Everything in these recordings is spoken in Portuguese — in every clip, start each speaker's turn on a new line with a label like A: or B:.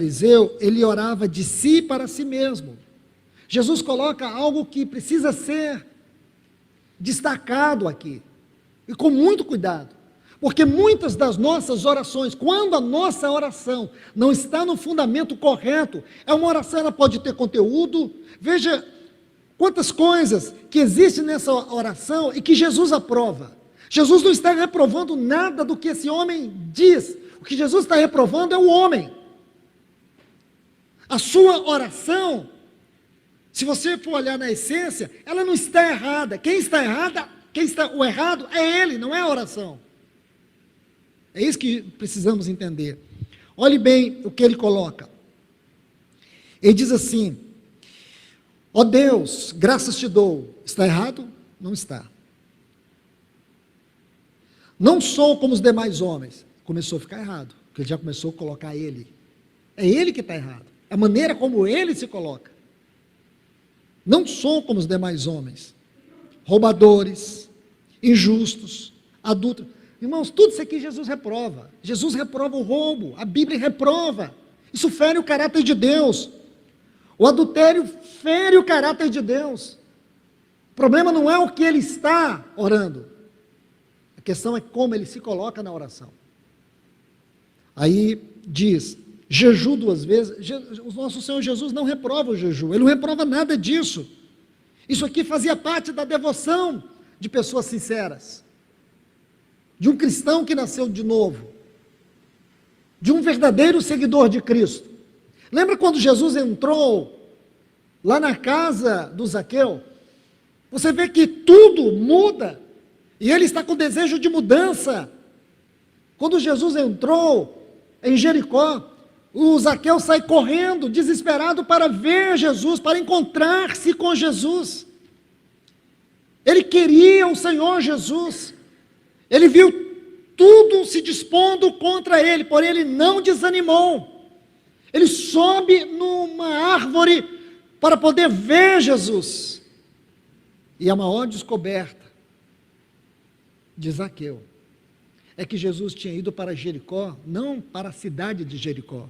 A: fariseu, ele orava de si para si mesmo. Jesus coloca algo que precisa ser destacado aqui, e com muito cuidado, porque muitas das nossas orações, quando a nossa oração não está no fundamento correto, é uma oração, ela pode ter conteúdo, veja quantas coisas que existem nessa oração e que Jesus aprova. Jesus não está reprovando nada do que esse homem diz, o que Jesus está reprovando é o homem. A sua oração, se você for olhar na essência, ela não está errada. Quem está o errado é ele, não é a oração. É isso que precisamos entender. Olhe bem o que ele coloca. Ele diz assim: ó Deus, graças te dou. Está errado? Não está. Não sou como os demais homens. Começou a ficar errado, porque ele já começou a colocar ele. É ele que está errado. A maneira como ele se coloca. Não sou como os demais homens, roubadores, injustos, adúlteros. Irmãos, tudo isso aqui Jesus reprova. Jesus reprova o roubo, a Bíblia reprova. Isso fere o caráter de Deus. O adultério fere o caráter de Deus. O problema não é o que ele está orando. A questão é como ele se coloca na oração. Aí diz: jejum 2 vezes. O nosso Senhor Jesus não reprova o jejum, ele não reprova nada disso. Isso aqui fazia parte da devoção de pessoas sinceras, de um cristão que nasceu de novo, de um verdadeiro seguidor de Cristo. Lembra quando Jesus entrou lá na casa do Zaqueu? Você vê que tudo muda, e ele está com desejo de mudança. Quando Jesus entrou em Jericó, o Zaqueu sai correndo, desesperado para ver Jesus, para encontrar-se com Jesus. Ele queria o Senhor Jesus. Ele viu tudo se dispondo contra ele, porém ele não desanimou. Ele sobe numa árvore para poder ver Jesus. E a maior descoberta de Zaqueu é que Jesus tinha ido para Jericó, não para a cidade de Jericó.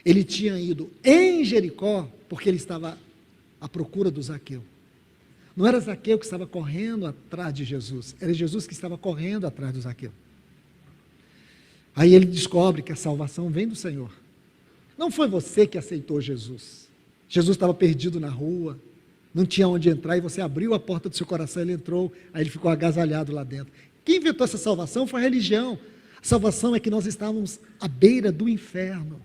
A: Ele tinha ido em Jericó porque ele estava à procura do Zaqueu. Não era Zaqueu que estava correndo atrás de Jesus, era Jesus que estava correndo atrás do Zaqueu. Aí ele descobre que a salvação vem do Senhor. Não foi você que aceitou Jesus. Jesus estava perdido na rua, não tinha onde entrar, e você abriu a porta do seu coração, ele entrou, aí ele ficou agasalhado lá dentro. Quem inventou essa salvação foi a religião. A salvação é que nós estávamos à beira do inferno.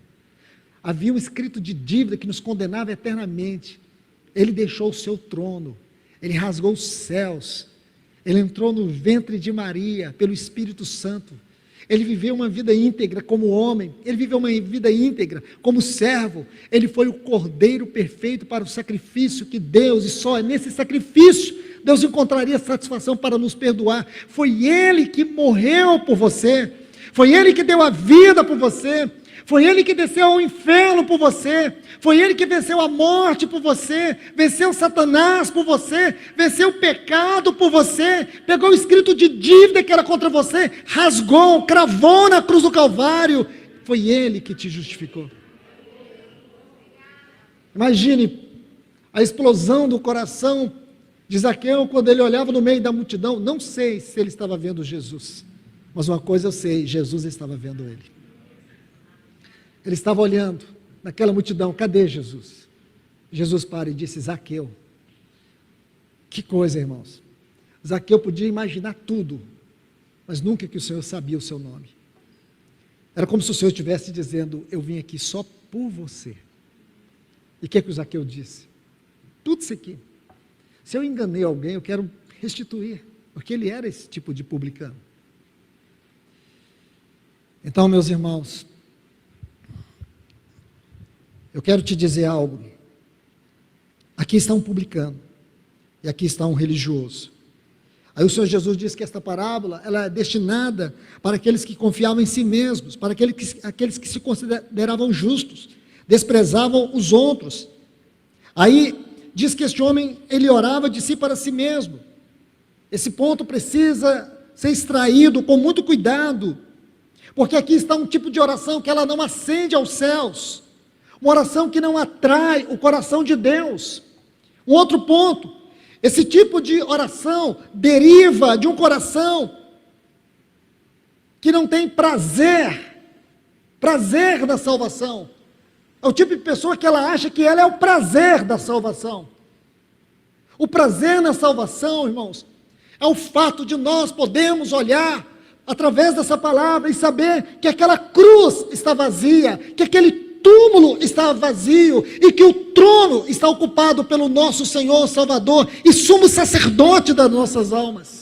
A: Havia um escrito de dívida que nos condenava eternamente. Ele deixou o seu trono, ele rasgou os céus, ele entrou no ventre de Maria pelo Espírito Santo. Ele viveu uma vida íntegra como homem, ele viveu uma vida íntegra como servo, ele foi o cordeiro perfeito para o sacrifício que Deus, e só é nesse sacrifício Deus encontraria satisfação para nos perdoar. Foi ele que morreu por você, foi ele que deu a vida por você, foi ele que desceu ao inferno por você, foi ele que venceu a morte por você, venceu Satanás por você, venceu o pecado por você, pegou o escrito de dívida que era contra você, rasgou, cravou na cruz do Calvário. Foi ele que te justificou. Imagine a explosão do coração de Zaqueu quando ele olhava no meio da multidão. Não sei se ele estava vendo Jesus, mas uma coisa eu sei: Jesus estava vendo ele. Ele estava olhando naquela multidão. Cadê Jesus? Jesus para e disse: Zaqueu. Que coisa, irmãos. Zaqueu podia imaginar tudo, mas nunca que o Senhor sabia o seu nome. Era como se o Senhor estivesse dizendo: eu vim aqui só por você. E o que o Zaqueu disse? Tudo isso aqui. Se eu enganei alguém, eu quero restituir, porque ele era esse tipo de publicano. Então, meus irmãos, eu quero te dizer algo. Aqui está um publicano, e aqui está um religioso. Aí o Senhor Jesus disse que esta parábola, ela é destinada para aqueles que confiavam em si mesmos, para aqueles que se consideravam justos, desprezavam os outros. Aí diz que este homem, ele orava de si para si mesmo. Esse ponto precisa ser extraído com muito cuidado, porque aqui está um tipo de oração que ela não ascende aos céus. uma oração que não atrai o coração de Deus. Um outro ponto, esse tipo de oração deriva de um coração que não tem prazer na salvação. É o tipo de pessoa que ela acha que ela é o prazer da salvação. O prazer na salvação, irmãos, é o fato de nós podermos olhar através dessa palavra e saber que aquela cruz está vazia, que aquele túmulo está vazio e que o trono está ocupado pelo nosso Senhor Salvador e sumo sacerdote das nossas almas.